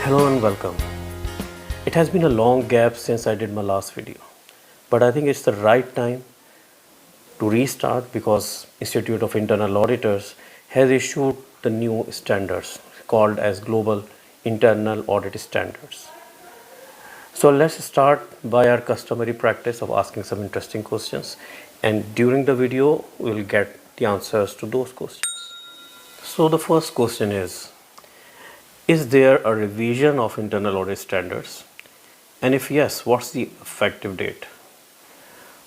Hello and welcome. It has been a long gap since I did my last video, but I think it's the right time to restart because Institute of Internal Auditors has issued the new standards called as Global Internal Audit Standards. So let's start by our customary practice of asking some interesting questions, and during the video we'll get the answers to those questions. So the first question is there a revision of internal audit standards? And if yes, what's the effective date?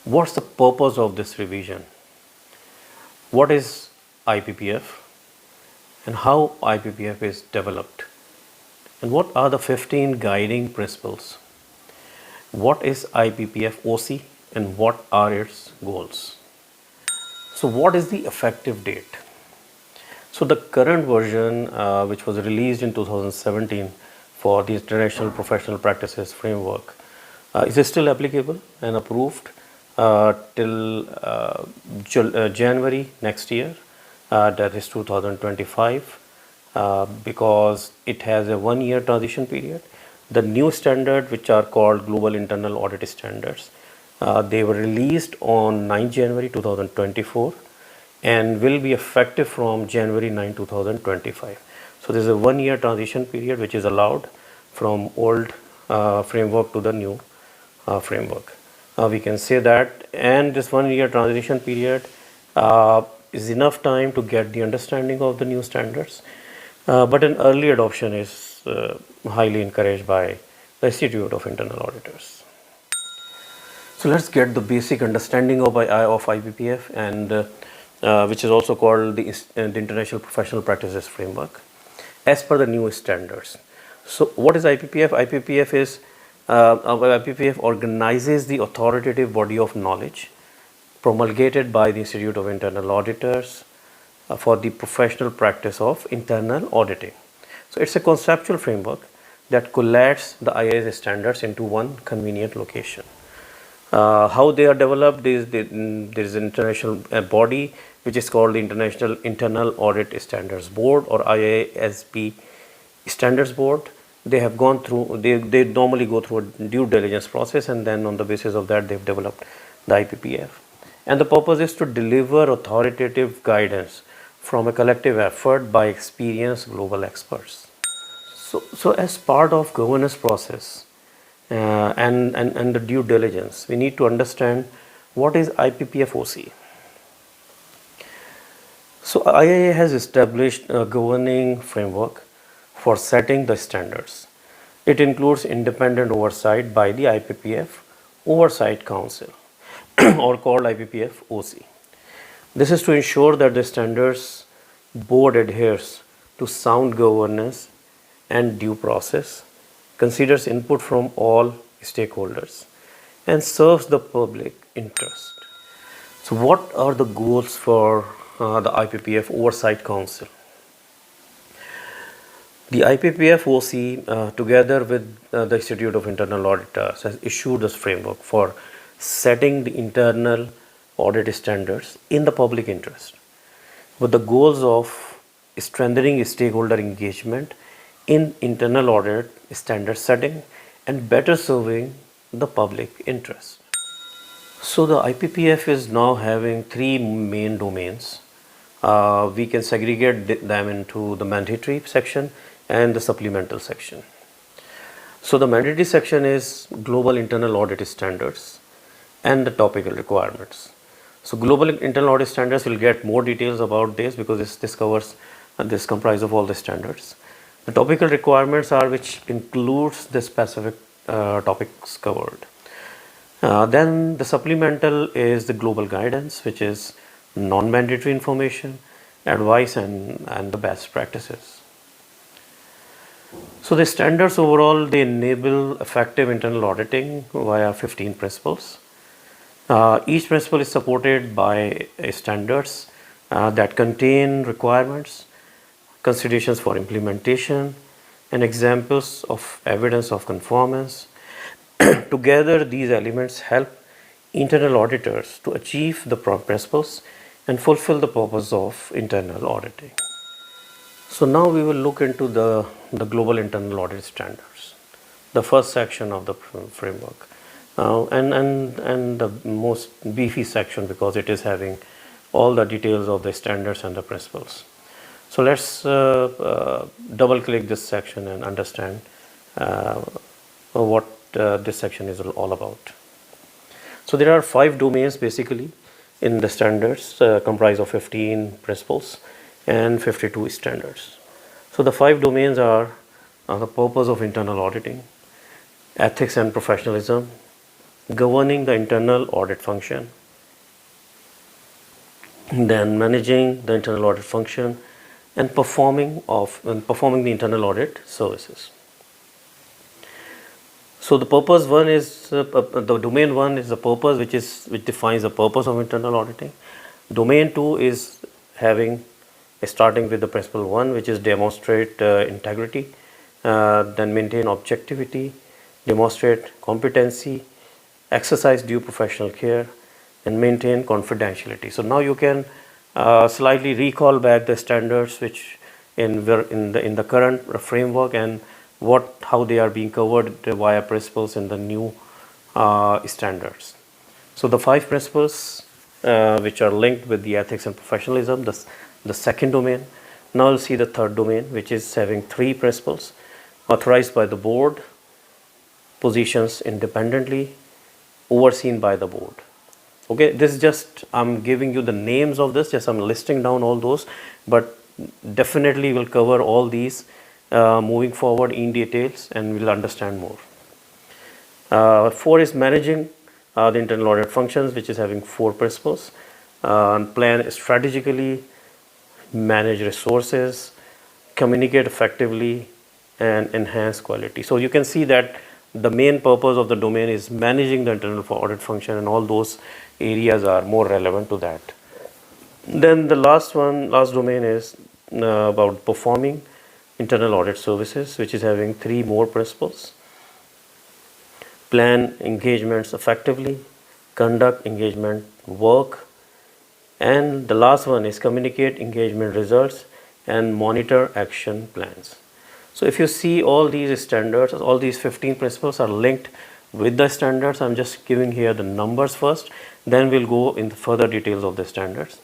What's the purpose of this revision? What is IPPF and how IPPF is developed? And what are the 15 guiding principles? What is IPPF OC and what are its goals? So what is the effective date? So the current version, which was released in 2017 for the International Professional Practices Framework, is still applicable and approved till January next year, that is 2025, because it has a 1-year transition period. The new standard, which are called Global Internal Audit Standards, they were released on 9 January 2024 and will be effective from January 9, 2025. So there is a 1-year transition period which is allowed from old framework to the new framework. We can say that, and this 1-year transition period is enough time to get the understanding of the new standards, but an early adoption is highly encouraged by the Institute of Internal Auditors. So let's get the basic understanding of IPPF, and which is also called the International Professional Practices Framework, as per the new standards. So what is IPPF? IPPF organizes the authoritative body of knowledge promulgated by the Institute of Internal Auditors for the professional practice of internal auditing. So it's a conceptual framework that collates the IIS standards into one convenient location. How they are developed is there is an international body which is called the International Internal Audit Standards Board, or IISB Standards Board. They have gone through, they normally go through a due diligence process, and then on the basis of that they've developed the IPPF. And the purpose is to deliver authoritative guidance from a collective effort by experienced global experts. So as part of governance process and the due diligence, we need to understand what is IPPF OC. So IIA has established a governing framework for setting the standards. It includes independent oversight by the IPPF Oversight Council or called IPPF OC. This is to ensure that the standards board adheres to sound governance and due process, considers input from all stakeholders, and serves the public interest. So what are the goals for the IPPF Oversight Council? The IPPF OC, together with the Institute of Internal Auditors, has issued this framework for setting the internal audit standards in the public interest, with the goals of strengthening stakeholder engagement in internal audit standard setting and better serving the public interest. So the IPPF is now having 3 main domains. We can segregate them into the mandatory section and the supplemental section. So the mandatory section is Global Internal Audit Standards and the topical requirements. So Global Internal Audit Standards will get more details about this because this covers this comprise of all the standards. The topical requirements are which includes the specific topics covered. Then the supplemental is the global guidance, which is non-mandatory information, advice and the best practices. So the standards overall, they enable effective internal auditing via 15 principles. Each principle is supported by standards that contain requirements, considerations for implementation, and examples of evidence of conformance. Together, these elements help internal auditors to achieve the principles and fulfill the purpose of internal auditing. So now we will look into the global internal audit standards, the first section of the framework, and the most beefy section because it is having all the details of the standards and the principles. So let's double click this section and understand what this section is all about. So there are 5 domains basically in the standards, comprised of 15 principles and 52 standards. So the 5 domains are the purpose of internal auditing, ethics and professionalism, governing the internal audit function, then managing the internal audit function, and performing the internal audit services. So the purpose one is the domain 1 is the purpose, which defines the purpose of internal auditing. Domain 2 is starting with the principle 1, which is demonstrate integrity, then maintain objectivity, demonstrate competency, exercise due professional care, and maintain confidentiality. So now you can slightly recall back the standards which in the current framework and how they are being covered via principles in the new standards. So the 5 principles which are linked with the ethics and professionalism, the second domain. Now we'll see the third domain, which is having 3 principles authorized by the board, positions independently, overseen by the board. Okay, this is just, I'm giving you the names of this, just I'm listing down all those, but definitely we'll cover all these moving forward in details and we'll understand more. 4 is managing the internal audit functions, which is having 4 principles. Plan strategically, manage resources, communicate effectively, and enhance quality. So you can see that the main purpose of the domain is managing the internal audit function, and all those areas are more relevant to that. Then the last domain is about performing internal audit services, which is having 3 more principles. Plan engagements effectively, conduct engagement work, and the last one is communicate engagement results and monitor action plans. So if you see all these standards, all these 15 principles are linked with the standards. I'm just giving here the numbers first, then we'll go into further details of the standards.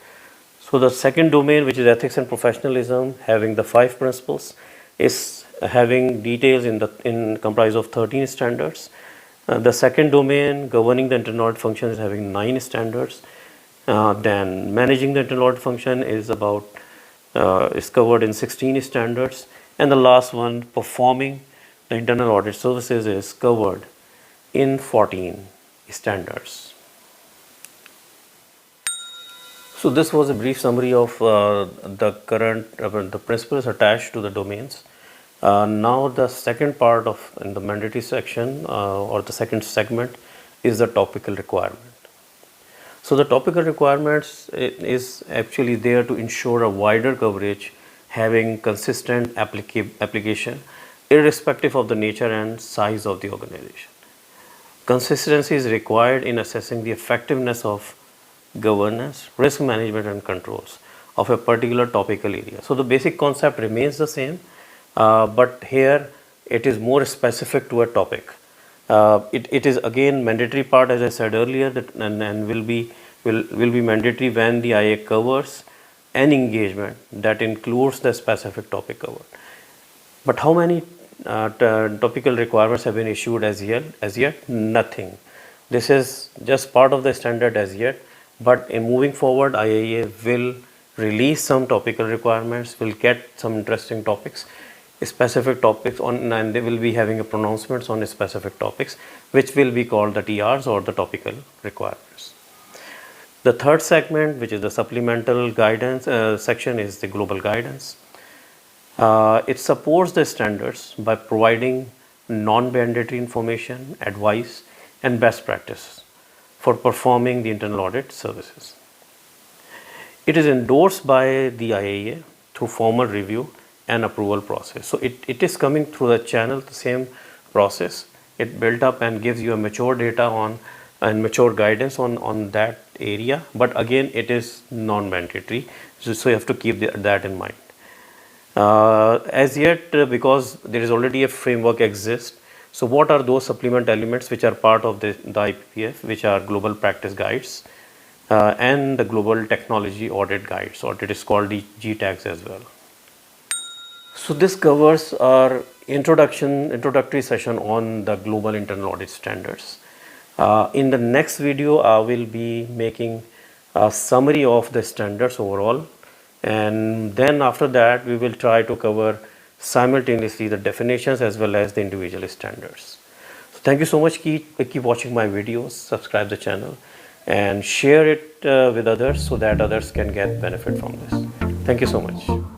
So the second domain, which is ethics and professionalism, having the 5 principles, is having details in comprised of 13 standards. The second domain, governing the internal audit function, is having 9 standards. Then managing the internal audit function is covered in 16 standards, and the last one, performing the internal audit services, is covered in 14 standards. So this was a brief summary of the principles attached to the domains. Now the second part in the mandatory section or the second segment is the topical requirement. So the topical requirements is actually there to ensure a wider coverage, having consistent application irrespective of the nature and size of the organization. Consistency is required in assessing the effectiveness of governance, risk management and controls of a particular topical area. So the basic concept remains the same, but here it is more specific to a topic. It is again mandatory part, as I said earlier, that and will be mandatory when the IA covers an engagement that includes the specific topic covered. But how many topical requirements have been issued as yet? Nothing. This is just part of the standard as yet, but in moving forward, IIA will release some topical requirements, will get some interesting topics, specific topics on, and they will be having a pronouncements on specific topics, which will be called the TRs or the topical requirements. The third segment, which is the supplemental guidance section, is the global guidance. It supports the standards by providing non-mandatory information, advice, and best practices for performing the internal audit services. It is endorsed by the IAA through formal review and approval process. So it is coming through the channel, the same process. It built up and gives you a mature data on and mature guidance on that area, but again it is non-mandatory, so you have to keep that in mind. As yet, because there is already a framework exists, so what are those supplement elements which are part of the IPPF, which are global practice guides and the global technology audit guides, or it is called the GTAGs as well. So this covers our introductory session on the global internal audit standards. In the next video, I will be making a summary of the standards overall, and then after that we will try to cover simultaneously the definitions as well as the individual standards. So thank you so much. Keep watching my videos, subscribe the channel, and share it with others so that others can get benefit from this. Thank you so much.